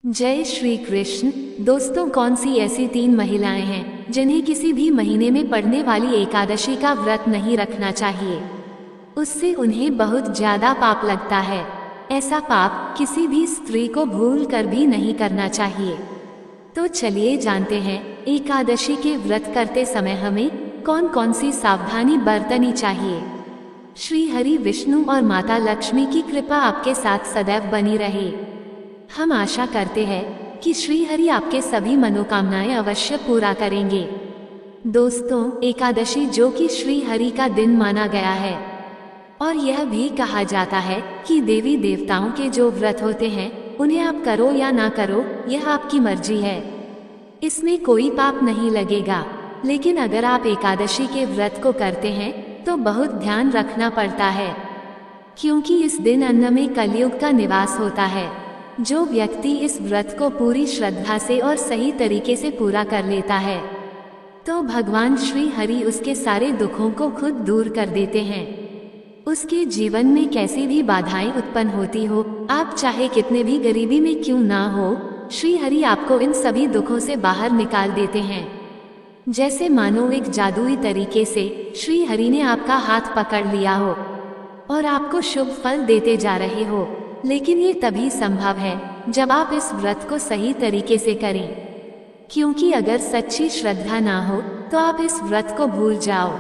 जय श्री कृष्ण। दोस्तों, कौन सी ऐसी 3 महिलाएं हैं जिन्हें किसी भी महीने में पड़ने वाली एकादशी का व्रत नहीं रखना चाहिए? उससे उन्हें बहुत ज्यादा पाप लगता है। ऐसा पाप किसी भी स्त्री को भूल कर भी नहीं करना चाहिए। तो चलिए जानते हैं एकादशी के व्रत करते समय हमें कौन कौन सी सावधानी बरतनी चाहिए। श्री हरि विष्णु और माता लक्ष्मी की कृपा आपके साथ सदैव बनी रहे। हम आशा करते हैं कि श्री हरि आपके सभी मनोकामनाएं अवश्य पूरा करेंगे। दोस्तों, एकादशी जो कि श्री हरि का दिन माना गया है और यह भी कहा जाता है कि देवी देवताओं के जो व्रत होते हैं उन्हें आप करो या ना करो, यह आपकी मर्जी है। इसमें कोई पाप नहीं लगेगा। लेकिन अगर आप एकादशी के व्रत को करते हैं तो बहुत ध्यान रखना पड़ता है, क्योंकि इस दिन अन्न में कलयुग का निवास होता है। जो व्यक्ति इस व्रत को पूरी श्रद्धा से और सही तरीके से पूरा कर लेता है तो भगवान श्री हरि उसके सारे दुखों को खुद दूर कर देते हैं। उसके जीवन में कैसी भी बाधाएं उत्पन्न होती हो, आप चाहे कितने भी गरीबी में क्यों ना हो, श्री हरि आपको इन सभी दुखों से बाहर निकाल देते हैं। जैसे मानो एक जादुई तरीके से श्री हरि ने आपका हाथ पकड़ लिया हो और आपको शुभ फल देते जा रहे हो। लेकिन ये तभी संभव है जब आप इस व्रत को सही तरीके से करें, क्योंकि अगर सच्ची श्रद्धा ना हो तो आप इस व्रत को भूल जाओ,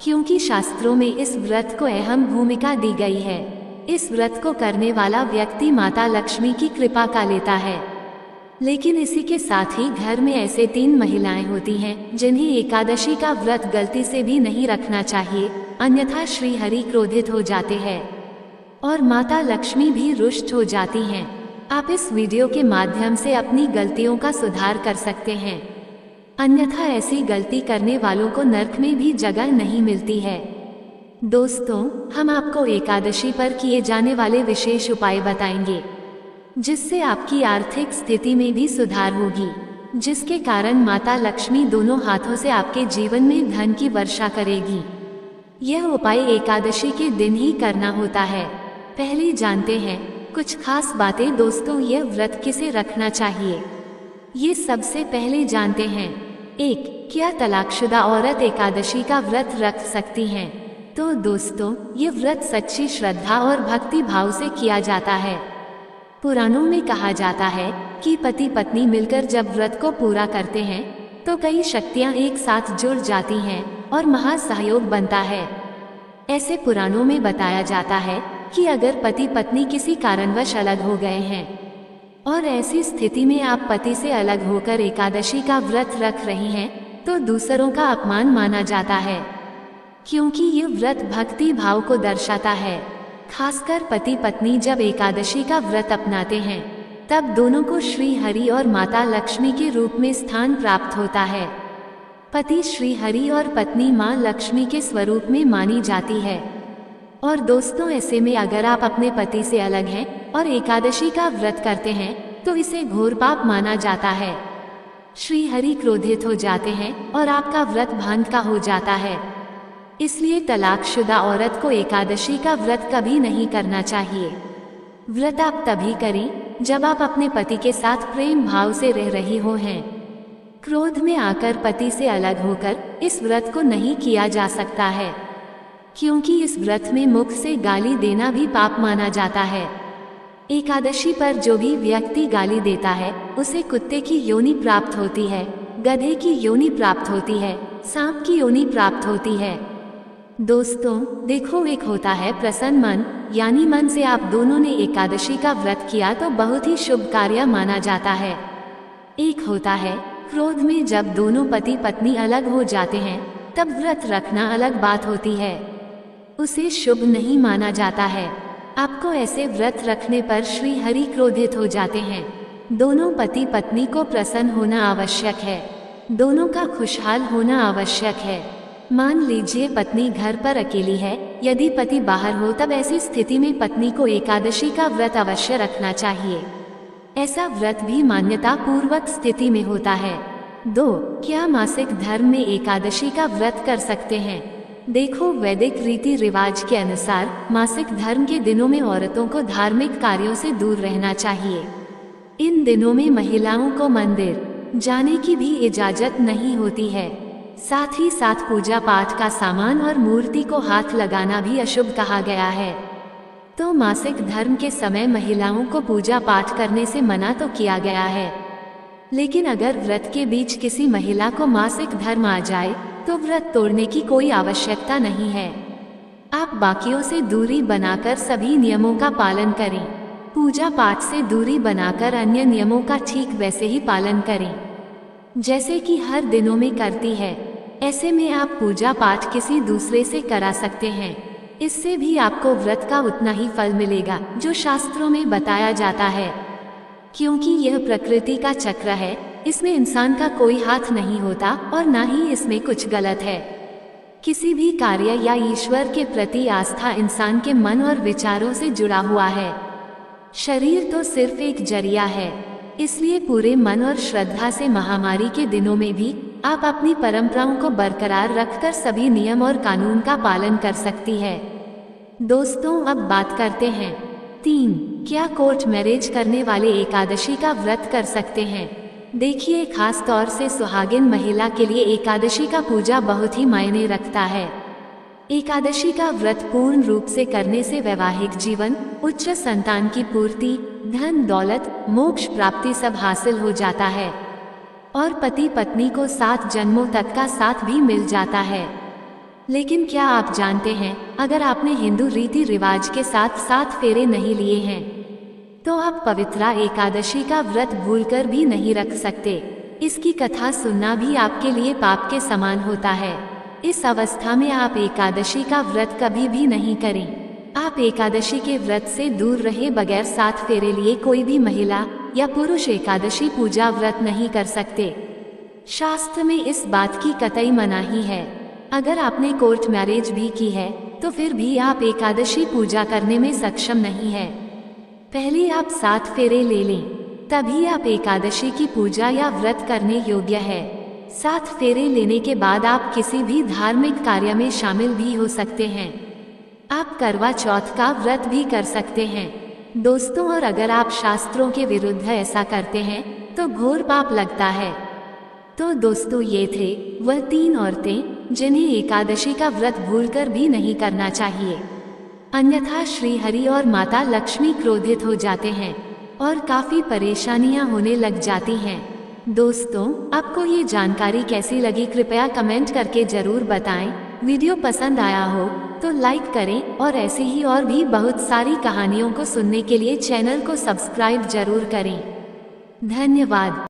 क्योंकि शास्त्रों में इस व्रत को अहम भूमिका दी गई है। इस व्रत को करने वाला व्यक्ति माता लक्ष्मी की कृपा का लेता है। लेकिन इसी के साथ ही घर में ऐसे 3 महिलाएं होती हैं जिन्हें एकादशी का व्रत गलती से भी नहीं रखना चाहिए, अन्यथा श्री हरि क्रोधित हो जाते हैं और माता लक्ष्मी भी रुष्ट हो जाती हैं। आप इस वीडियो के माध्यम से अपनी गलतियों का सुधार कर सकते हैं, अन्यथा ऐसी गलती करने वालों को नरक में भी जगह नहीं मिलती है। दोस्तों, हम आपको एकादशी पर किए जाने वाले विशेष उपाय बताएंगे, जिससे आपकी आर्थिक स्थिति में भी सुधार होगी, जिसके कारण माता लक्ष्मी दोनों हाथों से आपके जीवन में धन की वर्षा करेगी। यह उपाय एकादशी के दिन ही करना होता है। पहले जानते हैं कुछ खास बातें। दोस्तों, यह व्रत किसे रखना चाहिए, ये सबसे पहले जानते हैं। 1. क्या तलाकशुदा औरत एकादशी का व्रत रख सकती हैं? तो दोस्तों, ये व्रत सच्ची श्रद्धा और भक्ति भाव से किया जाता है। पुराणों में कहा जाता है कि पति पत्नी मिलकर जब व्रत को पूरा करते हैं तो कई शक्तियां एक साथ जुड़ जाती हैं और महासहयोग बनता है। ऐसे पुराणों में बताया जाता है कि अगर पति पत्नी किसी कारणवश अलग हो गए हैं और ऐसी स्थिति में आप पति से अलग होकर एकादशी का व्रत रख रही हैं, तो दूसरों का अपमान माना जाता है, क्योंकि ये व्रत भक्ति भाव को दर्शाता है। खासकर पति पत्नी जब एकादशी का व्रत अपनाते हैं तब दोनों को श्री हरि और माता लक्ष्मी के रूप में स्थान प्राप्त होता है। पति श्री हरि और पत्नी माँ लक्ष्मी के स्वरूप में मानी जाती है। और दोस्तों, ऐसे में अगर आप अपने पति से अलग हैं और एकादशी का व्रत करते हैं तो इसे घोर पाप माना जाता है। श्री हरि क्रोधित हो जाते हैं और आपका व्रत भंग का हो जाता है। इसलिए तलाकशुदा औरत को एकादशी का व्रत कभी नहीं करना चाहिए। व्रत आप तभी करें जब आप अपने पति के साथ प्रेम भाव से रह रही हो हैं। क्रोध में आकर पति से अलग होकर इस व्रत को नहीं किया जा सकता है, क्योंकि इस व्रत में मुख से गाली देना भी पाप माना जाता है। एकादशी पर जो भी व्यक्ति गाली देता है उसे कुत्ते की योनि प्राप्त होती है, गधे की योनि प्राप्त होती है, सांप की योनि प्राप्त होती है। दोस्तों, देखो, एक होता है प्रसन्न मन, यानी मन से आप दोनों ने एकादशी का व्रत किया तो बहुत ही शुभ कार्य माना जाता है। एक होता है क्रोध में, जब दोनों पति पत्नी अलग हो जाते हैं तब व्रत रखना अलग बात होती है, उसे शुभ नहीं माना जाता है। आपको ऐसे व्रत रखने पर श्री हरि क्रोधित हो जाते हैं। दोनों पति पत्नी को प्रसन्न होना आवश्यक है, दोनों का खुशहाल होना आवश्यक है। मान लीजिए पत्नी घर पर अकेली है, यदि पति बाहर हो तब ऐसी स्थिति में पत्नी को एकादशी का व्रत अवश्य रखना चाहिए। ऐसा व्रत भी मान्यता पूर्वक स्थिति में होता है। 2. क्या मासिक धर्म में एकादशी का व्रत कर सकते हैं? देखो, वैदिक रीति रिवाज के अनुसार मासिक धर्म के दिनों में औरतों को धार्मिक कार्यों से दूर रहना चाहिए। इन दिनों में महिलाओं को मंदिर जाने की भी इजाजत नहीं होती है। साथ ही साथ पूजा पाठ का सामान और मूर्ति को हाथ लगाना भी अशुभ कहा गया है। तो मासिक धर्म के समय महिलाओं को पूजा पाठ करने से मना तो किया गया है, लेकिन अगर व्रत के बीच किसी महिला को मासिक धर्म आ जाए तो व्रत तोड़ने की कोई आवश्यकता नहीं है। आप बाकियों से दूरी बनाकर सभी नियमों का पालन करें। पूजा पाठ से दूरी बनाकर अन्य नियमों का ठीक वैसे ही पालन करें जैसे कि हर दिनों में करती है। ऐसे में आप पूजा पाठ किसी दूसरे से करा सकते हैं। इससे भी आपको व्रत का उतना ही फल मिलेगा जो शास्त्रों में बताया जाता है। क्योंकि यह प्रकृति का चक्र है, इसमें इंसान का कोई हाथ नहीं होता और ना ही इसमें कुछ गलत है। किसी भी कार्य या ईश्वर के प्रति आस्था इंसान के मन और विचारों से जुड़ा हुआ है। शरीर तो सिर्फ एक जरिया है, इसलिए पूरे मन और श्रद्धा से महामारी के दिनों में भी आप अपनी परंपराओं को बरकरार रखकर सभी नियम और कानून का पालन कर सकती है। दोस्तों, अब बात करते हैं 3, क्या कोर्ट मैरिज करने वाले एकादशी का व्रत कर सकते हैं। देखिए, खास तौर से सुहागिन महिला के लिए एकादशी का पूजा बहुत ही मायने रखता है। एकादशी का व्रत पूर्ण रूप से करने से वैवाहिक जीवन, उच्च संतान की पूर्ति, धन दौलत, मोक्ष प्राप्ति सब हासिल हो जाता है और पति पत्नी को 7 जन्मों तक का साथ भी मिल जाता है। लेकिन क्या आप जानते हैं, अगर आपने हिंदू रीति रिवाज के साथ 7 फेरे नहीं लिए हैं तो आप पवित्रा एकादशी का व्रत भूलकर भी नहीं रख सकते। इसकी कथा सुनना भी आपके लिए पाप के समान होता है। इस अवस्था में आप एकादशी का व्रत कभी भी नहीं करें। आप एकादशी के व्रत से दूर रहे बगैर 7 फेरे लिए कोई भी महिला या पुरुष एकादशी पूजा व्रत नहीं कर सकते। शास्त्र में इस बात की कतई मनाही है। अगर आपने कोर्ट मैरिज भी की है तो फिर भी आप एकादशी पूजा करने में सक्षम नहीं है। पहले आप 7 फेरे ले लें, तभी आप एकादशी की पूजा या व्रत करने योग्य है। 7 फेरे लेने के बाद आप किसी भी धार्मिक कार्य में शामिल भी हो सकते हैं। आप करवा चौथ का व्रत भी कर सकते हैं। दोस्तों, और अगर आप शास्त्रों के विरुद्ध ऐसा करते हैं तो घोर पाप लगता है। तो दोस्तों, ये थे वह 3 औरतें जिन्हें एकादशी का व्रत भूलकर भी नहीं करना चाहिए, अन्यथा श्री हरि और माता लक्ष्मी क्रोधित हो जाते हैं और काफी परेशानियां होने लग जाती हैं। दोस्तों, आपको ये जानकारी कैसी लगी कृपया कमेंट करके जरूर बताएं। वीडियो पसंद आया हो तो लाइक करें और ऐसे ही और भी बहुत सारी कहानियों को सुनने के लिए चैनल को सब्सक्राइब जरूर करें। धन्यवाद।